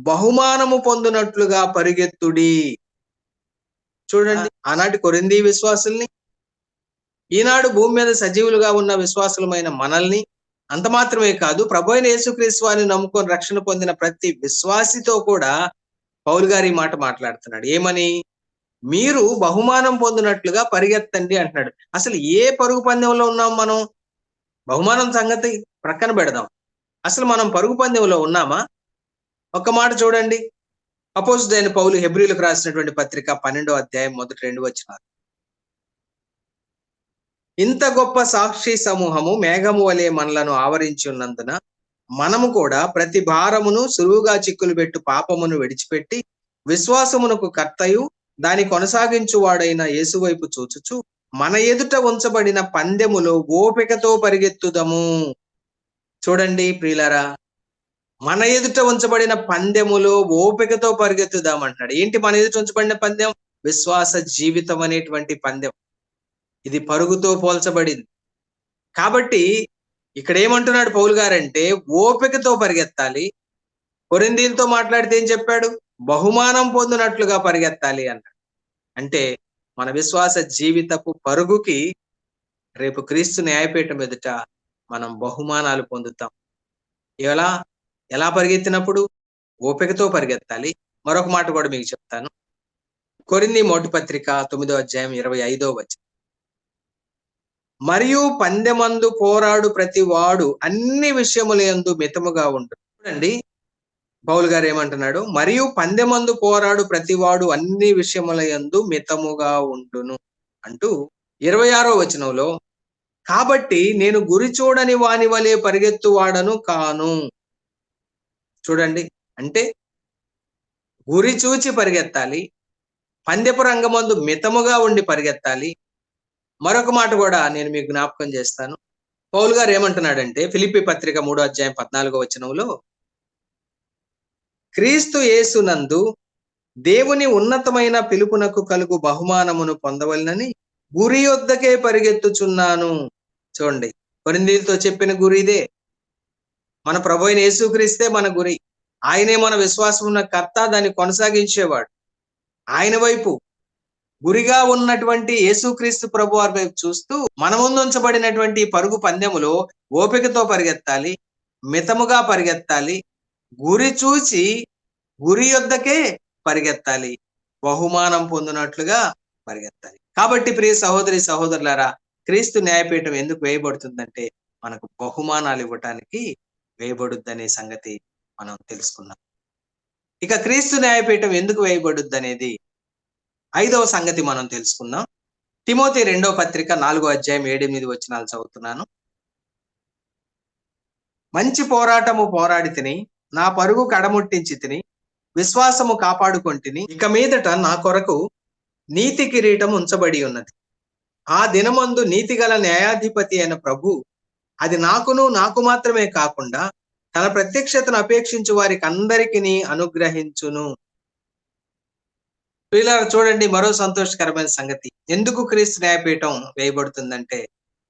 బహుమానము పొందునట్లుగా పరిగెత్తుడి. చూడండి, ఆనాటి కొరింథీ విశ్వాసుల్ని, ఈనాడు భూమి మీద సజీవులుగా ఉన్న విశ్వాసులమైన మనల్ని, అంత మాత్రమే కాదు, ప్రభు అయిన యేసుక్రీస్తు వారిని నమ్ముకొని రక్షణ పొందిన ప్రతి విశ్వాసితో కూడా పౌలు గారు ఈ మాట మాట్లాడుతున్నాడు. ఏమని? మీరు బహుమానం పొందినట్లుగా పరిగెత్తండి అంటున్నాడు. అసలు ఏ పరుగు పందెంలో ఉన్నాం మనం? బహుమానం సంగతి ప్రక్కన పెడదాం. అసలు మనం పరుగు పందెంలో ఉన్నామా? ఒక్క మాట చూడండి, అపోస్తుడైన పౌలు హెబ్రీయులకు రాసినటువంటి పత్రిక 12వ అధ్యాయం మొదటి 2 వచనాలు. ఇంత గొప్ప సాక్షి సమూహము మేఘము వలె మనలను ఆవరించి ఉన్నందున మనము కూడా ప్రతి భారమును సులువుగా చిక్కులు పెట్టు పాపమును విడిచిపెట్టి విశ్వాసమునకు కర్తయు దాని కొనసాగించువాడైన యేసు వైపు చూచుచు మన ఎదుట ఉంచబడిన పందెములో ఓపికతో పరిగెత్తుదము. చూడండి ప్రియులారా, మన ఎదుట ఉంచబడిన పందెములో ఓపికతో పరిగెత్తుదాం అంటున్నాడు. ఏంటి మన ఎదుట ఉంచబడిన పందెం? విశ్వాస జీవితం అనేటువంటి పందెం. ఇది పరుగుతో పోల్చబడింది. కాబట్టి ఇక్కడ ఏమంటున్నాడు పౌలు గారంటే, ఓపికతో పరిగెత్తాలి. కొరింథీయులతో మాట్లాడితే ఏం చెప్పాడు? బహుమానం పొందినట్లుగా పరిగెత్తాలి అన్నాడు. అంటే మన విశ్వాస జీవితపు పరుగుకి రేపు క్రీస్తు న్యాయపీఠం ఎదుట మనం బహుమానాలు పొందుతాం. ఎలా పరిగెత్తినప్పుడు? ఓపికతో పరిగెత్తాలి. మరొక మాట కూడా మీకు చెప్తాను. కొరింథీ మొదటి పత్రిక 9వ అధ్యాయం 25వ వచనం. మరియు పందెమందు పోరాడు ప్రతి వాడు అన్ని విషయములందు మితముగా ఉండు. చూడండి, పౌలు గారు ఏమంటున్నాడు? మరియు పందెమందు పోరాడు ప్రతివాడు అన్ని విషయములందు మితముగా ఉండును అంటూ 26వ వచనంలో, కాబట్టి నేను గురి చూడని వాని వలె పరిగెత్తువాడను కాను. చూడండి, అంటే గురి చూచి పరిగెత్తాలి, పందెపు రంగమందు మితముగా ఉండి పరిగెత్తాలి. మరొక మాట కూడా నేను మీకు జ్ఞాపకం చేస్తాను. పౌలు గారు ఏమంటున్నాడంటే ఫిలిప్పీ పత్రిక 3వ అధ్యాయం 14వ వచనంలో, క్రీస్తు యేసునందు దేవుని ఉన్నతమైన పిలుపునకు కలుగు బహుమానమును పొందవలనని గురి యొద్దకే పరిగెత్తుచున్నాను. చూడండి, కొరింథీయులతో చెప్పిన గురి ఇదే. మన ప్రభు అయిన యేసుక్రీస్తే మన గురి. ఆయనే మన విశ్వాసం ఉన్న కర్త, దాన్ని కొనసాగించేవాడు. ఆయన వైపు గురిగా ఉన్నటువంటి యేసుక్రీస్తు ప్రభు వారి వైపు చూస్తూ మన ముందు ఉంచబడినటువంటి పరుగు పందెములో ఓపికతో పరిగెత్తాలి, మితముగా పరిగెత్తాలి, గురి చూసి గురి యొద్దకే పరిగెత్తాలి, బహుమానం పొందినట్లుగా పరిగెత్తాలి. కాబట్టి ప్రియ సహోదరి సహోదరులారా, క్రీస్తు న్యాయపీఠం ఎందుకు వేయబడుతుందంటే మనకు బహుమానాలు ఇవ్వటానికి వేయబడుద్దనే సంగతి మనం తెలుసుకున్నాం. ఇక క్రీస్తు న్యాయపీఠం ఎందుకు వేయబడుద్ది అనేది 5వ సంగతి మనం తెలుసుకుందాం. తిమోతి 2వ పత్రిక 4వ అధ్యాయం 7-8 వచనాలు చదువుతున్నాను. మంచి పోరాటము పోరాడి తిని నా పరుగు కడముట్టించి తిని విశ్వాసము కాపాడుకొంటిని. ఇక మీదట నా కొరకు నీతి కిరీటం ఉంచబడి ఉన్నది. ఆ దినమందు నీతిగల న్యాయాధిపతి అయిన ప్రభు అది నాకు మాత్రమే కాకుండా తన ప్రత్యక్షతను అపేక్షించు వారికి అందరికీ అనుగ్రహించును. ప్రియులారా, చూడండి మరో సంతోషకరమైన సంగతి. ఎందుకు క్రీస్తు న్యాయపీఠం వేయబడుతుందంటే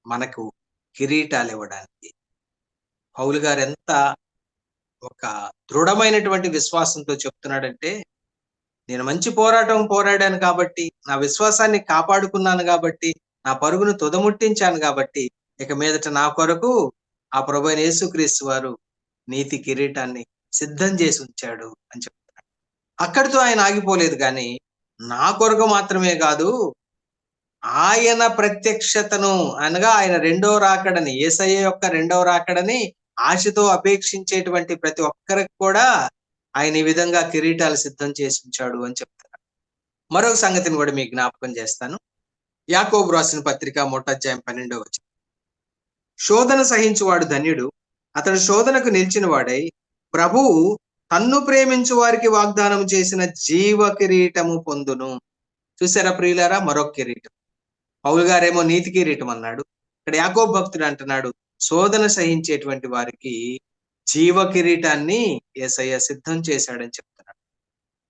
మనకు కిరీటాలు ఇవ్వడానికి. పౌలు గారు ఎంత ఒక దృఢమైనటువంటి విశ్వాసంతో చెప్తున్నాడంటే, నేను మంచి పోరాటం పోరాడాను కాబట్టి, నా విశ్వాసాన్ని కాపాడుకున్నాను కాబట్టి, నా పరుగును తుదముట్టించాను కాబట్టి, ఇక మీదట నా కొరకు ఆ ప్రభువైన యేసుక్రీస్తు వారు నీతి కిరీటాన్ని సిద్ధం చేసి ఉంచాడు అని చెప్తున్నాడు. అక్కడితో ఆయన ఆగిపోలేదు, కానీ నా కొరకు మాత్రమే కాదు, ఆయన ప్రత్యక్షతను అనగా ఆయన రెండో రాకడని, యేసయ్య యొక్క రెండవ రాకడని ఆశతో అపేక్షించేటువంటి ప్రతి ఒక్కరికి కూడా ఆయన ఈ విధంగా కిరీటాలు సిద్ధం చేసి ఉంచాడు అని చెప్తున్నారు. మరొక సంగతిని కూడా మీకు జ్ఞాపకం చేస్తాను. యాకోబు రాసిన పత్రిక 1:12 వచనం. శోధన సహించువాడు ధన్యుడు, అతడు శోధనకు నిలిచిన వాడై ప్రభువు తన్ను ప్రేమించు వారికి వాగ్దానం చేసిన జీవ కిరీటము పొందును. చూసారా ప్రియులారా, మరొక కిరీటం. పౌలు గారేమో నీతి కిరీటం అన్నాడు, ఇక్కడ యాకోబు భక్తుడు అంటున్నాడు శోధన సహించేటువంటి వారికి జీవ కిరీటాన్ని యేసయ్య సిద్ధం చేశాడని చెప్తున్నాడు.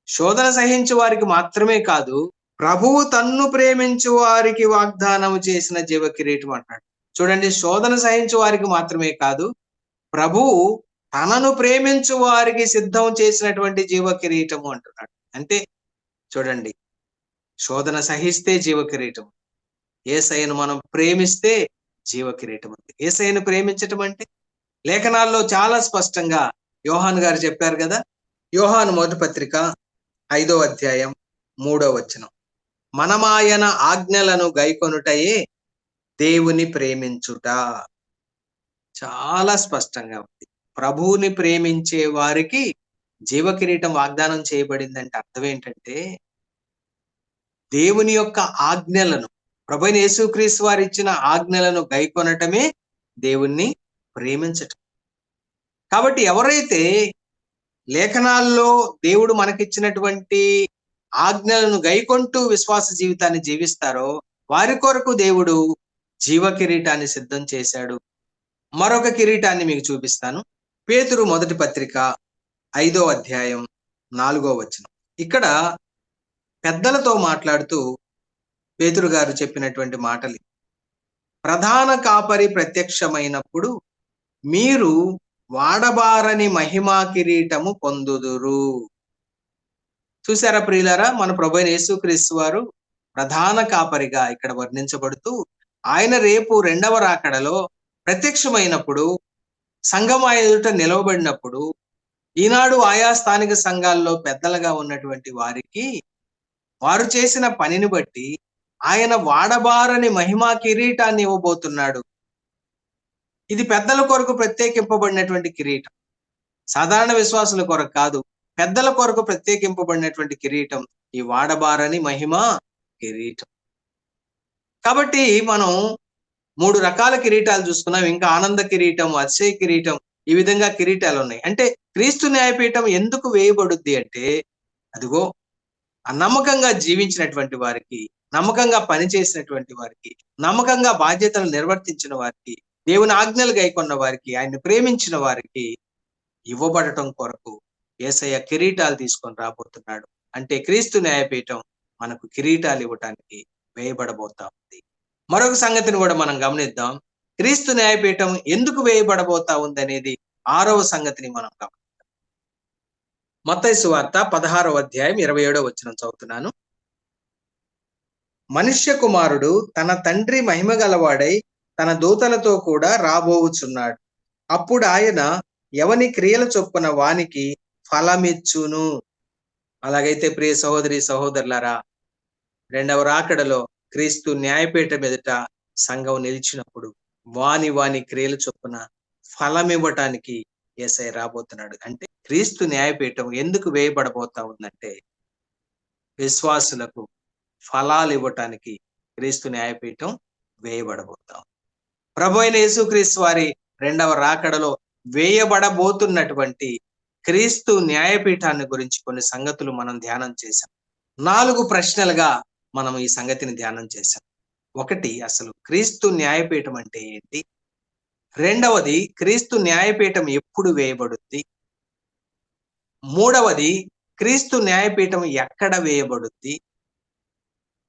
శోధన సహించు వారికి మాత్రమే కాదు, ప్రభువు తన్ను ప్రేమించు వారికి వాగ్దానం చేసిన జీవ కిరీటం అంటాడు. చూడండి, శోధన సహించు వారికి మాత్రమే కాదు, ప్రభువు తనను ప్రేమించు వారికి సిద్ధం చేసినటువంటి జీవ కిరీటము అంటున్నాడు. అంటే చూడండి, శోధన సహిస్తే జీవ కిరీటం, యేసయ్యను మనం ప్రేమిస్తే జీవ కిరీటం ఉంది. యేసయ్యను ప్రేమించటం అంటే లేఖనాల్లో చాలా స్పష్టంగా యోహాను గారు చెప్పారు కదా. యోహాను మొదటి పత్రిక 5వ అధ్యాయం 3వ వచనం. మనమాయన ఆజ్ఞలను గైకొనుటయే దేవుని ప్రేమించుట. చాలా స్పష్టంగా ఉంది. ప్రభువుని ప్రేమించే వారికి జీవ కిరీటం వాగ్దానం చేయబడిందంటే అర్థం ఏంటంటే, దేవుని యొక్క ఆజ్ఞలను, ప్రభువైన యేసుక్రీస్తు వారు ఇచ్చిన ఆజ్ఞలను గైకొనటమే దేవుణ్ణి ప్రేమించటం. కాబట్టి ఎవరైతే లేఖనాల్లో దేవుడు మనకిచ్చినటువంటి ఆజ్ఞలను గైకొంటూ విశ్వాస జీవితాన్ని జీవిస్తారో వారి కొరకు దేవుడు జీవ కిరీటాన్ని సిద్ధం చేశాడు. మరొక కిరీటాన్ని మీకు చూపిస్తాను. పేతురు మొదటి పత్రిక 5వ అధ్యాయం 4వ వచనం. ఇక్కడ పెద్దలతో మాట్లాడుతూ పేతురు గారు చెప్పినటువంటి మాటలు. ప్రధాన కాపరి ప్రత్యక్షమైనప్పుడు మీరు వాడబారని మహిమా కిరీటము పొందుదురు. చూసారా ప్రియులారా, మన ప్రభువైన యేసుక్రీస్తు వారు ప్రధాన కాపరిగా ఇక్కడ వర్ణించబడుతూ ఆయన రేపు రెండవ రాకడలో ప్రత్యక్షమైనప్పుడు, సంఘం ఆయన ఎదుట నిలవబడినప్పుడు, ఈనాడు ఆయా స్థానిక సంఘాల్లో పెద్దలుగా ఉన్నటువంటి వారికి వారు చేసిన పనిని బట్టి ఆయన వాడబారని మహిమా కిరీటాన్ని ఇవ్వబోతున్నాడు. ఇది పెద్దల కొరకు ప్రత్యేకింపబడినటువంటి కిరీటం, సాధారణ విశ్వాసుల కొరకు కాదు, పెద్దల కొరకు ప్రత్యేకింపబడినటువంటి కిరీటం ఈ వాడబారని మహిమా కిరీటం. కాబట్టి మనం 3 రకాల కిరీటాలు చూసుకున్నాం. ఇంకా ఆనంద కిరీటం, అతిశయ కిరీటం, ఈ విధంగా కిరీటాలు ఉన్నాయి. అంటే క్రీస్తు న్యాయపీఠం ఎందుకు వేయబడుద్ది అంటే, అదిగో ఆ నమ్మకంగా జీవించినటువంటి వారికి, నమ్మకంగా పనిచేసినటువంటి వారికి, నమ్మకంగా బాధ్యతలు నిర్వర్తించిన వారికి, దేవుని ఆజ్ఞలు గైకొన్న వారికి, ఆయన్ని ప్రేమించిన వారికి ఇవ్వబడటం కొరకు యేసయ్య కిరీటాలు తీసుకొని రాబోతున్నాడు. అంటే క్రీస్తు న్యాయపీఠం మనకు కిరీటాలు ఇవ్వటానికి వేయబడబోతా ఉంది. మరొక సంగతిని కూడా మనం గమనిద్దాం. క్రీస్తు న్యాయపీఠం ఎందుకు వేయబడబోతా ఉంది అనేది 6వ సంగతిని మనం గమనిద్దాం. మత్తయి సువార్త 16వ అధ్యాయం 27వ వచనం చదువుతున్నాను. మనుష్య కుమారుడు తన తండ్రి మహిమ గలవాడై తన దూతలతో కూడా రాబోవుచున్నాడు. అప్పుడు ఆయన ఎవని క్రియల చొప్పున వానికి ఫలమిచ్చును. అలాగైతే ప్రియ సహోదరి సహోదరులారా, రెండవ రాకడలో క్రీస్తు న్యాయపీఠం ఎదుట సంఘం నిలిచినప్పుడు వాని క్రియల చొప్పున ఫలం ఇవ్వటానికి యేసయ్య రాబోతున్నాడు. అంటే క్రీస్తు న్యాయపీఠం ఎందుకు వేయబడబోతా ఉందంటే, విశ్వాసులకు ఫలాలు ఇవ్వటానికి క్రీస్తు న్యాయపీఠం వేయబడబోతాం. ప్రభు అయిన యేసుక్రీస్తు వారి రెండవ రాకడలో వేయబడబోతున్నటువంటి క్రీస్తు న్యాయపీఠాన్ని గురించి కొన్ని సంగతులు మనం ధ్యానం చేశాం. 4 ప్రశ్నలుగా మనం ఈ సంగతిని ధ్యానం చేశాం. ఒకటి, అసలు క్రీస్తు న్యాయపీఠం అంటే ఏంటి? రెండవది, క్రీస్తు న్యాయపీఠం ఎప్పుడు వేయబడుద్ది? మూడవది, క్రీస్తు న్యాయపీఠం ఎక్కడ వేయబడుద్ది?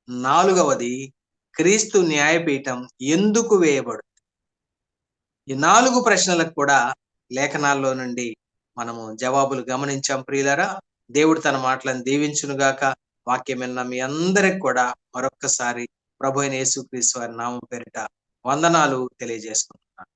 నాలుగవది, క్రీస్తు న్యాయపీఠం ఎందుకు వేయబడుద్ది? ఈ 4 ప్రశ్నలకు కూడా లేఖనాల్లో నుండి మనము జవాబులు గమనించాం ప్రియులారా. దేవుడు తన మాటలను దీవించును గాక. వాక్యం విన్న మీ అందరికి కూడా మరొక్కసారి ప్రభు అయిన యేసుక్రీస్తు వారి నామం పేరిట వందనాలు తెలియజేసుకుంటున్నాను.